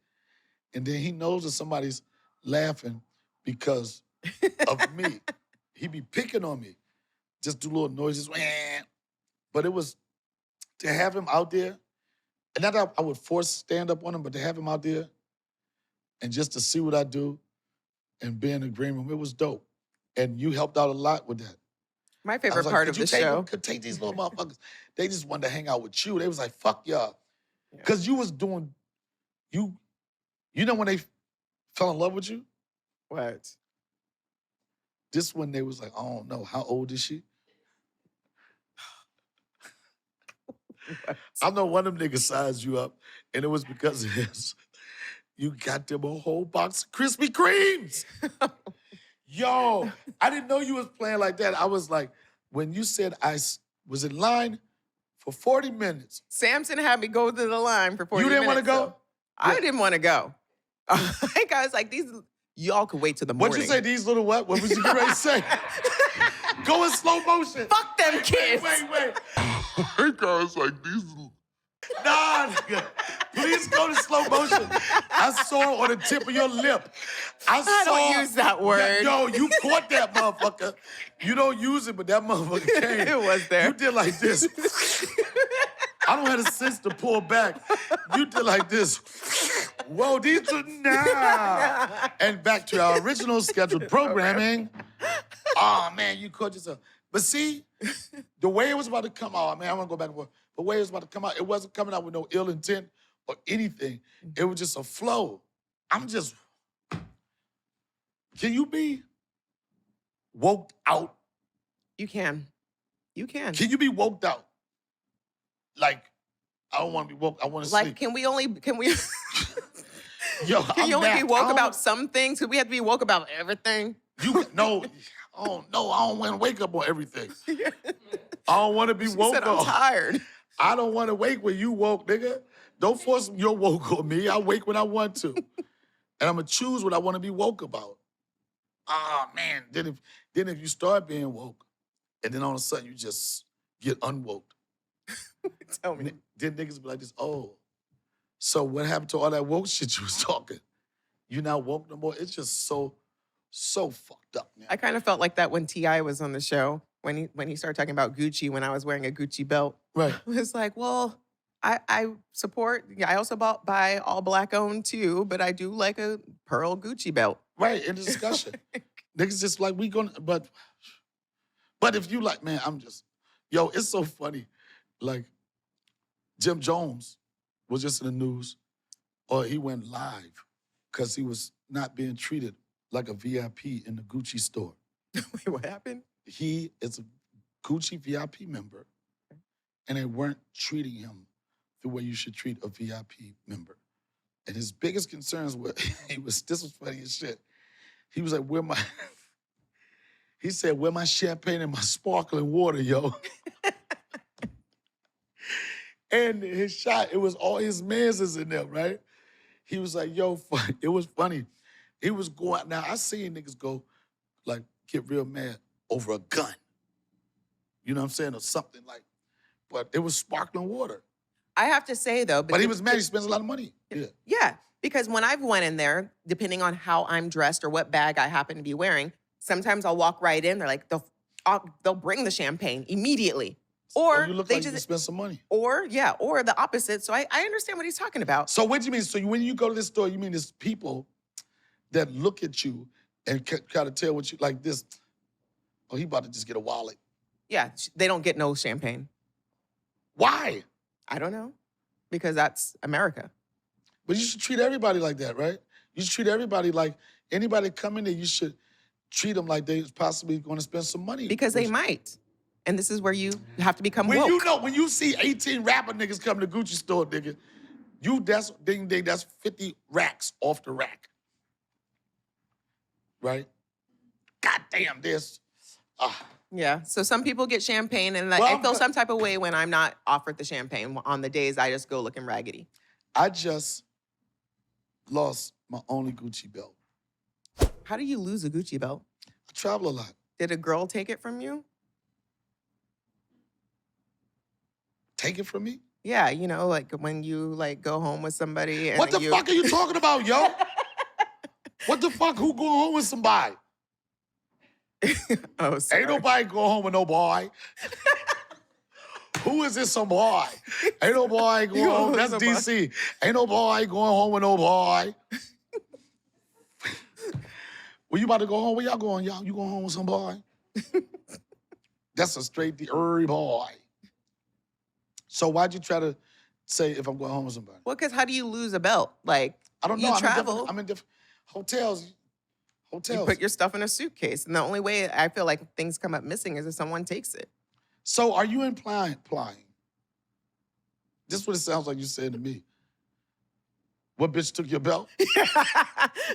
And then he knows that somebody's laughing because of me. He be picking on me. Just do little noises. But it was, to have him out there, and not that I would force stand up on him, but to have him out there and just to see what I do and be in the green room, it was dope. And you helped out a lot with that. My favorite part of the show. Could take these little motherfuckers. They just wanted to hang out with you. They was like, fuck y'all. Because you was doing, you know when they fell in love with you? What? This one, they was like, I don't know, how old is she? I know one of them niggas sized you up, and it was because of this. You got them a whole box of Krispy Kremes. Yo, I didn't know you was playing like that. I was like, when you said I was in line for 40 minutes. Samson had me go to the line for 40 minutes. You didn't want to go? So I didn't want to go. Like, I was like, y'all could wait till the morning. What'd you say, these little what? What was you ready to say? Go in slow motion. Fuck them kids. Wait. Hey guys, like these. Nah, nigga. Please go to slow motion. I saw it on the tip of your lip. I don't use that word. Yo, you caught that motherfucker. You don't use it, but that motherfucker came. It was there. You did like this. I don't have the sense to pull back. You did like this. Whoa, these are nah. And back to our original scheduled programming. Oh, man, you caught yourself. But see, the way it was about to come out, man, I want to go back and forth. The way it was about to come out, it wasn't coming out with no ill intent or anything. It was just a flow. Can you be woked out? You can. Can you be woked out? Like, I don't want to be woke, I want to sleep. Like, can we Yo, can you only be woke about some things? Could we have to be woke about everything? No, I don't want to wake up on everything. I don't want to be woke said, on. I'm tired. I don't want to wake when you woke, nigga. Don't force your woke on me. I wake when I want to. And I'm going to choose what I want to be woke about. Ah, man. Then if you start being woke, and then all of a sudden you just get unwoke. Tell me. Then niggas be like this, oh, so what happened to all that woke shit you was talking? You not woke no more? It's just so fucked up now. I kind of felt like that when T.I. was on the show, when he started talking about Gucci when I was wearing a Gucci belt. Right. It was like, well, I support, I also buy all black owned too, but I do like a pearl Gucci belt. Right, in the discussion. Niggas just like, but if you like, man, it's so funny. Like, Jim Jones was just in the news, or he went live because he was not being treated like a VIP in the Gucci store. Wait, what happened? He is a Gucci VIP member, and they weren't treating him the way you should treat a VIP member. And his biggest concerns were, this was funny as shit. He was like, he said, where my champagne and my sparkling water, yo? And his shot, it was all his mans is in there, right? He was like, yo, it was funny. He was going, now I seen niggas go, like, get real mad over a gun. You know what I'm saying? Or something like, but it was sparkling water. I have to say, though. But he was mad, he spends a lot of money. Yeah. Because when I've went in there, depending on how I'm dressed or what bag I happen to be wearing, Sometimes I'll walk right in. They're like, they'll bring the champagne immediately. Or you look they like you just can spend some money. or the opposite. So I understand what he's talking about. So what do you mean? So when you go to this store, you mean there's people that look at you and kind of tell what you like this, oh, he about to just get a wallet. Yeah, they don't get no champagne. Why? I don't know. Because that's America. But you should treat everybody like that, right? You should treat everybody like anybody come in there, you should treat them like they possibly going to spend some money. Because they might. And this is where you have to become woke. When you see 18 rapper niggas come to the Gucci store, nigga, that's 50 racks off the rack. Right? God damn this. Yeah. So some people get champagne, and I feel some type of way when I'm not offered the champagne on the days I just go looking raggedy. I just lost my only Gucci belt. How do you lose a Gucci belt? I travel a lot. Did a girl take it from you? Take it from me? Yeah, you know, like when you like go home with somebody. And What the fuck are you talking about, yo? What the fuck? Who going home with somebody? Oh, sorry. Ain't nobody going home with no boy. Who is this some boy? Ain't no boy going home. That's DC. Ain't no boy going home with no boy. Well, you about to go home? Where y'all going, y'all? You going home with some boy? That's a straight the boy. So why'd you try to say if I'm going home with somebody? Well, because how do you lose a belt? Like, I don't know. You travel. I'm in different hotels. You put your stuff in a suitcase. And the only way I feel like things come up missing is if someone takes it. So are you implying? This is what it sounds like you said to me. What bitch took your belt?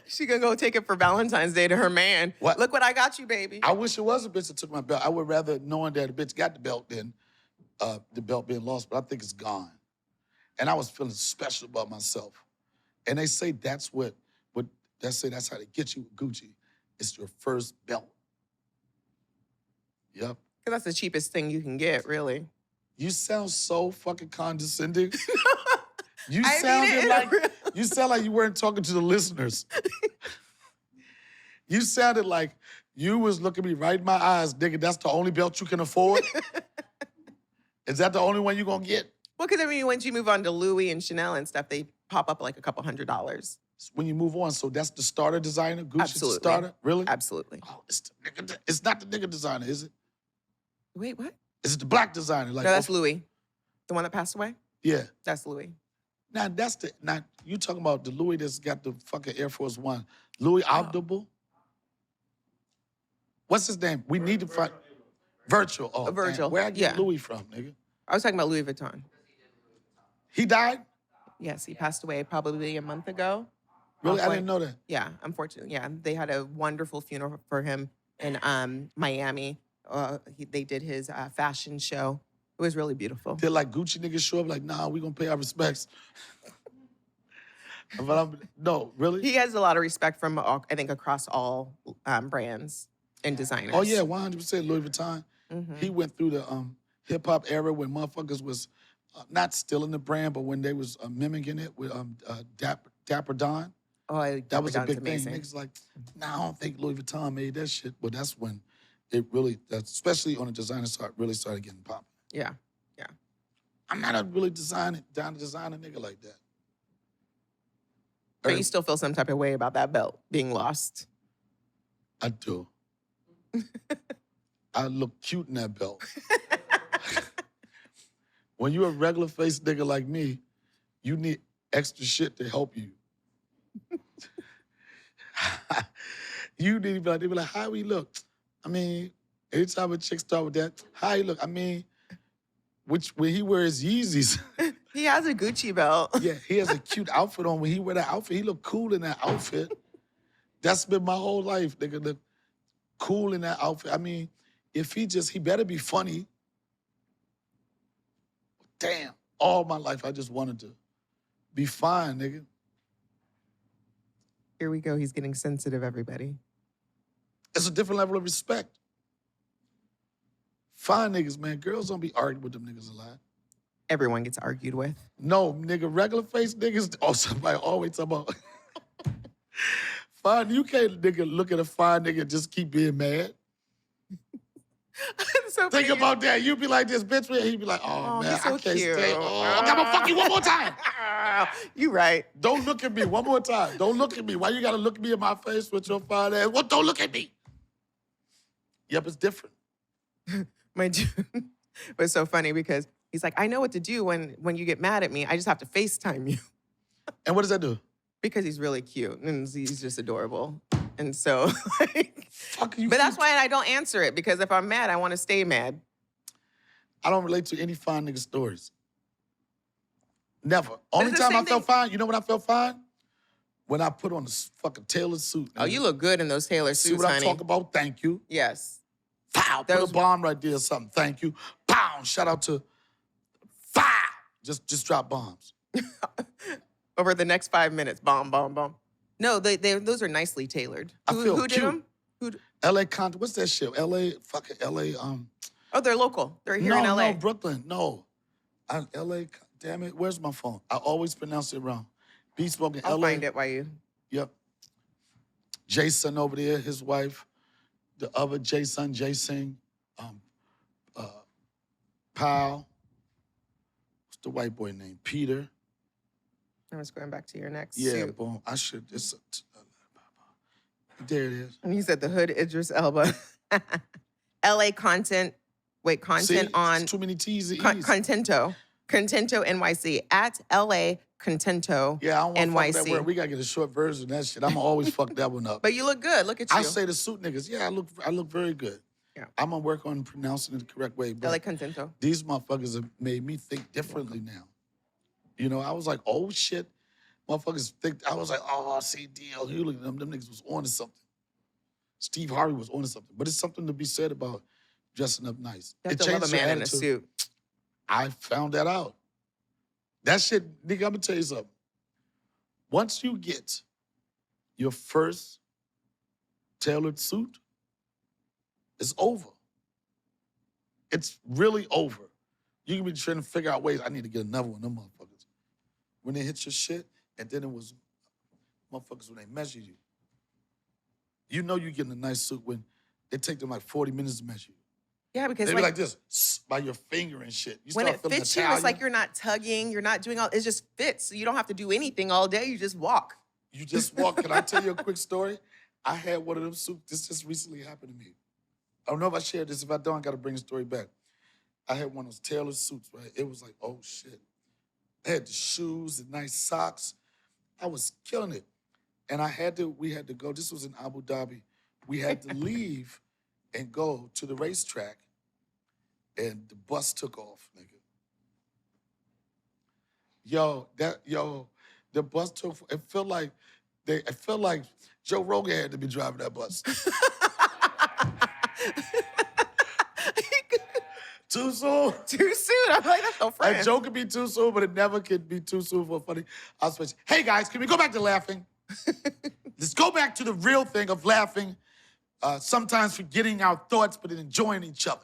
She gonna go take it for Valentine's Day to her man. What? Look what I got you, baby. I wish it was a bitch that took my belt. I would rather knowing that a bitch got the belt than the belt being lost, but I think it's gone. And I was feeling special about myself. And they say that's that's how they get you with Gucci. It's your first belt. Yep. Because that's the cheapest thing you can get, really. You sound so fucking condescending. You I sound like you weren't talking to the listeners. You sounded like you was looking me right in my eyes, nigga. That's the only belt you can afford? Is that the only one you're gonna get? Well, because I mean, once you move on to Louis and Chanel and stuff, they pop up like a couple $100s. When you move on, so that's the starter designer? Gucci's Absolutely. the starter? Really? Absolutely. Oh, it's not the nigga designer, is it? Wait, what? Is it the black designer? Like, No, that's Louis. The one that passed away? Yeah. That's Louis. Now you talking about the Louis that's got the fucking Air Force One. Louis Audible? What's his name? We need to find Virtual. Oh, Virgil. Damn. Where I get Yeah. Louis from, nigga? I was talking about Louis Vuitton. He died? Yes, he passed away probably a month ago. Really? I Halfway. didn't know that. Yeah, unfortunately. Yeah, they had a wonderful funeral for him in Miami. They did his fashion show. It was really beautiful. Did like Gucci niggas show up like, nah, we gonna pay our respects. But no, really? He has a lot of respect from, I think, across all brands and designers. Oh yeah, 100% Louis Vuitton. Mhm. He went through the hip hop era when motherfuckers was not stealing the brand, but when they was mimicking it with Dapper Don. Oh, That was a Don's big amazing. thing. Niggas like, nah, I don't think Louis Vuitton made that shit. But that's when it really, especially on the designer side, really started getting popping. Yeah. I'm not a really down to design a nigga like that. But you still feel some type of way about that belt being lost. I do. I look cute in that belt. When you're a regular faced nigga like me, you need extra shit to help you. You need to be like, how we look? I mean, anytime a chick start with that, how you look? I mean, when he wears Yeezys, He has a Gucci belt. yeah, he has a cute outfit on. When he wear that outfit, he look cool in that outfit. That's been my whole life, nigga. Look cool in that outfit. I mean, if he better be funny. Damn, all my life I just wanted to be fine, nigga. Here we go. He's getting sensitive, everybody. It's a different level of respect. Fine niggas, man. Girls don't be arguing with them niggas a lot. Everyone gets argued with. No, nigga, regular face niggas. Oh, somebody always talk about Fine, you can't nigga look at a fine nigga and just keep being mad. So Think funny. about that. You be like this bitch, man. He be like, oh, man, he's so I can't cute. stay. Oh, I'm gonna fuck you one more time. You right. Don't look at me one more time. Don't look at me. Why you gotta look me in my face with your fine ass? What? Don't look at me. Yep, it's different. My dude was so funny because he's like, I know what to do when you get mad at me. I just have to FaceTime you. And what does that do? Because he's really cute and he's just adorable. And so, like, Fuck you. but that's why I don't answer it, because if I'm mad, I want to stay mad. I don't relate to any fine nigga stories. Never. Only it's the time I same felt thing- fine, you know when I felt fine? When I put on this fucking tailored suit. Oh, you look good in those tailored See suits, what I'm honey. talking about? Thank you. Yes. Pow, put Those- a bomb right there or something. Thank you. Pow, shout out to Fow. Just drop bombs. Over the next 5 minutes, bomb, bomb, bomb. No, those are nicely tailored. I feel who did cute. them? LA content, what's that shit? fucking LA, Oh, they're local. They're here in LA. No, Brooklyn, no. LA, damn it, where's my phone? I always pronounce it wrong. Bespoke in I'll LA. find it while you. Yep. Jason over there, his wife. The other Jason, Powell. What's the white boy name? Peter. I was going back to your next Yeah, suit. boom. I should. There it is. And you said the hood Idris Elba. LA content. Wait, content See, on it's too many T's and E's. Contento. Contento NYC. At LA Contento Yeah, I don't want to fuck that NYC. word. We gotta get a short version of that shit. I'ma always fuck that one up. But you look good. Look at you. I say the suit niggas. Yeah, I look very good. Yeah. I'm gonna work on pronouncing it the correct way. But LA Contento. these motherfuckers have made me think differently now. You know, I was like, oh shit. Motherfuckers think, I was like, oh, see, DL Hewlett, them niggas was on to something. Steve Harvey was on to something. But it's something to be said about dressing up nice. You have to love a changed your man in a attitude. suit. I found that out. That shit, nigga, I'm gonna tell you something. Once you get your first tailored suit, it's over. It's really over. You can be trying to figure out ways, I need to get another one of them motherfuckers. When they hit your shit, and then it was motherfuckers when they measure you. You know you're getting a nice suit when they take them like 40 minutes to measure you. Yeah, because They be like this, by your finger and shit. You when start it feeling fits you, it's Italian. like you're not tugging, you're not doing all, it just fits. So you don't have to do anything all day, you just walk. You just walk. Can I tell you a quick story? I had one of them suits. This just recently happened to me. I don't know if I shared this. If I don't, I got to bring the story back. I had one of those tailored suits, right? It was like, oh, shit. I had the shoes, the nice socks. I was killing it. And we had to go. This was in Abu Dhabi. We had to leave and go to the racetrack. And the bus took off, nigga. The bus took. It felt like Joe Rogan had to be driving that bus. Too soon. Too soon. I'm like, that's no A friend. joke could be too soon, but it never could be too soon for a funny. I'll switch. Hey guys, can we go back to laughing? Let's go back to the real thing of laughing. Sometimes forgetting our thoughts, but enjoying each other.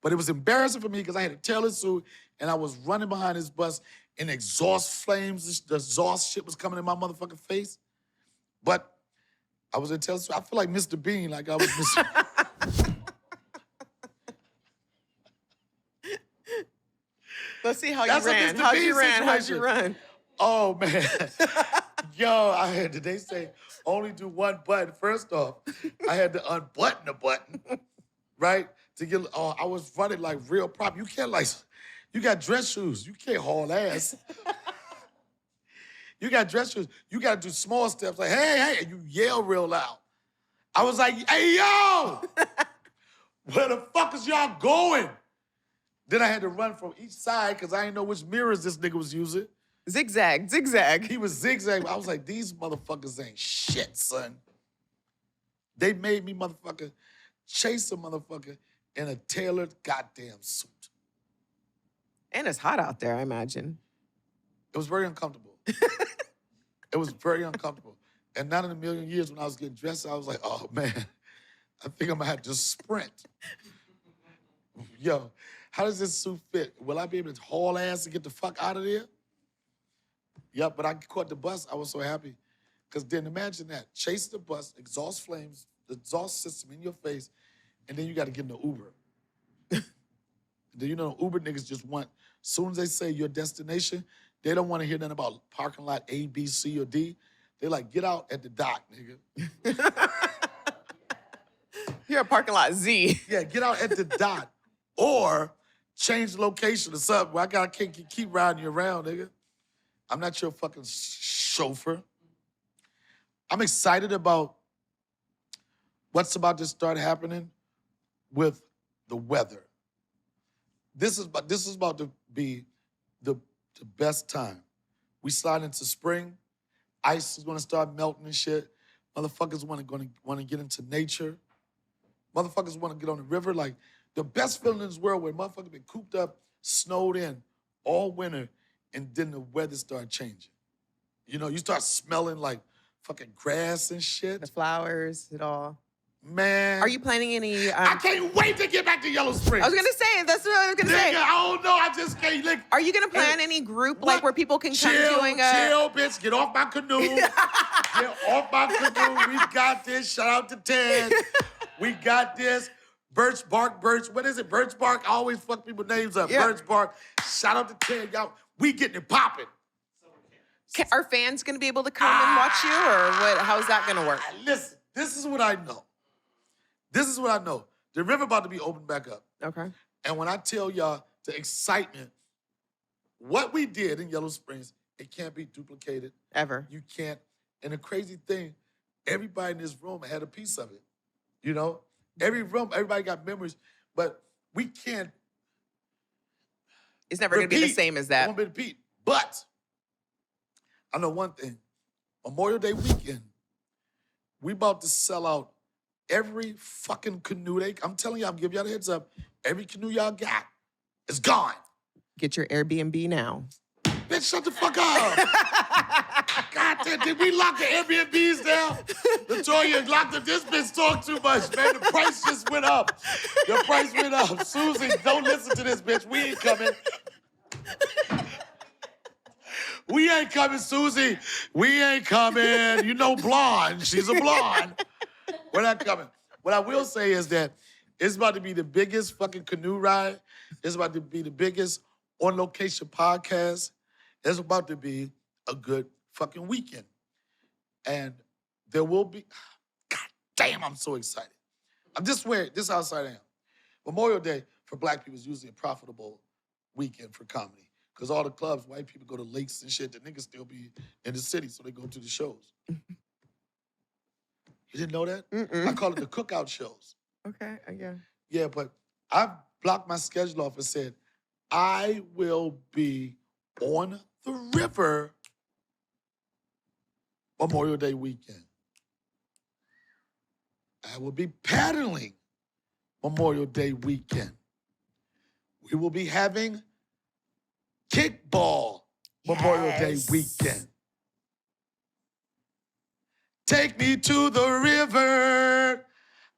But it was embarrassing for me because I had a tailored suit and I was running behind this bus and exhaust flames, the exhaust shit was coming in my motherfucking face. But I was in a tailored suit. I feel like Mr. Bean, like I was Mr. Let's see how That's you a ran. Mr. How'd Bean you ran? How'd you situation. run? Oh, man. Yo, they say only do one button. First off, I had to unbutton the button, right? To get, I was running like real prop. You can't you got dress shoes. You can't haul ass. You got dress shoes. You got to do small steps like, hey, and you yell real loud. I was like, hey, yo, where the fuck is y'all going? Then I had to run from each side because I didn't know which mirrors this nigga was using. Zigzag, zigzag. He was zigzagging. I was like, these motherfuckers ain't shit, son. They made me motherfucker chase a motherfucker in a tailored goddamn suit. And it's hot out there, I imagine. It was very uncomfortable. It was very uncomfortable. And not in a million years when I was getting dressed, I was like, oh, man, I think I'm going to have to sprint. Yo, how does this suit fit? Will I be able to haul ass and get the fuck out of there? Yep, but I caught the bus. I was so happy Because then imagine that. Chase the bus, exhaust flames, the exhaust system in your face, and then you got to get in the Uber. Then you know the Uber niggas just want, as soon as they say your destination, they don't want to hear nothing about parking lot A, B, C, or D. They like, get out at the dock, nigga. You're a parking lot Z. Yeah, get out at the dot. Or change the location or something where I gotta keep riding you around, nigga. I'm not your fucking chauffeur. I'm excited about what's about to start happening with the weather. This is about to be the best time. We slide into spring. Ice is gonna start melting and shit. Motherfuckers wanna get into nature. Motherfuckers wanna get on the river. Like, the best feeling in this world where motherfuckers been cooped up, snowed in all winter, and then the weather start changing. You know, you start smelling like fucking grass and shit. The flowers, it all. Man. Are you planning any? I can't wait to get back to Yellow Springs. I was gonna say, that's what I was gonna Nigga, say. I don't know, I just can't. Like, Are you gonna plan any group, what? like where people can come doing a... Chill, bitch, get off my canoe. Get off my canoe, we got this. Shout out to Ted. We got this. Birch, what is it? Birch Bark? I always fuck people's names up. Yeah. Birch Bark. Shout out to Ted, y'all. We getting it popping. Are fans gonna be able to come and watch you, or what? How's that gonna work? Listen, this is what I know. The river about to be opened back up. Okay. And when I tell y'all the excitement, what we did in Yellow Springs, it can't be duplicated. Ever. You can't. And the crazy thing, everybody in this room had a piece of it. You know? Every room, everybody got memories, but we can't. It's never gonna be the same as that. It won't be repeat. But I know one thing. Memorial Day weekend, we about to sell out every fucking canoe. I'm telling y'all, I'm giving y'all the heads up. Every canoe y'all got is gone. Get your Airbnb now. Bitch, shut the fuck up. God damn, did we lock the Airbnbs down? Latoya locked the, this bitch talk too much, man. The price just went up. The price went up. Susie, don't listen to this bitch. We ain't coming. We ain't coming, Susie. We ain't coming. You know blonde. She's a blonde. We're not coming. What I will say is that it's about to be the biggest fucking canoe ride. It's about to be the biggest on-location podcast. It's about to be a good fucking weekend. And there will be, God damn, I'm so excited. I'm just weird. This is how excited I am. Memorial Day for Black people is usually a profitable weekend for comedy. Because all the clubs, white people go to lakes and shit, the niggas still be in the city, so they go to the shows. You didn't know that? Mm-mm. I call it the cookout shows. Okay, yeah. Yeah, but I blocked my schedule off and said, I will be on the river Memorial Day weekend. I will be paddling Memorial Day weekend. We will be having kickball Memorial Day weekend. Take me to the river.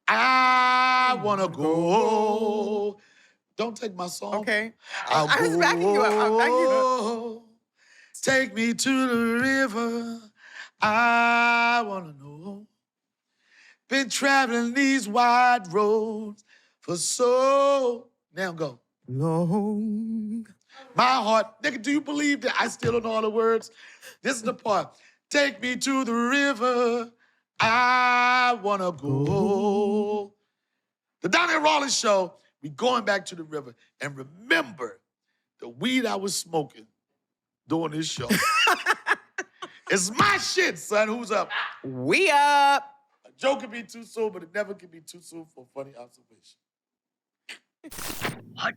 I wanna go. Don't take my song. Okay. I'll I was backing you up. I'm backing you up. Take me to the river. I wanna know. Been traveling these wide roads for so. Now go. Long. My heart, nigga, do you believe that I still don't know all the words? This is the part. Take me to the river. I wanna go. The Donnell Rawlings show. We going back to the river. And remember, the weed I was smoking during this show. It's my shit, son. Who's up? We up. A joke can be too soon, but it never can be too soon for a funny observation. Hot.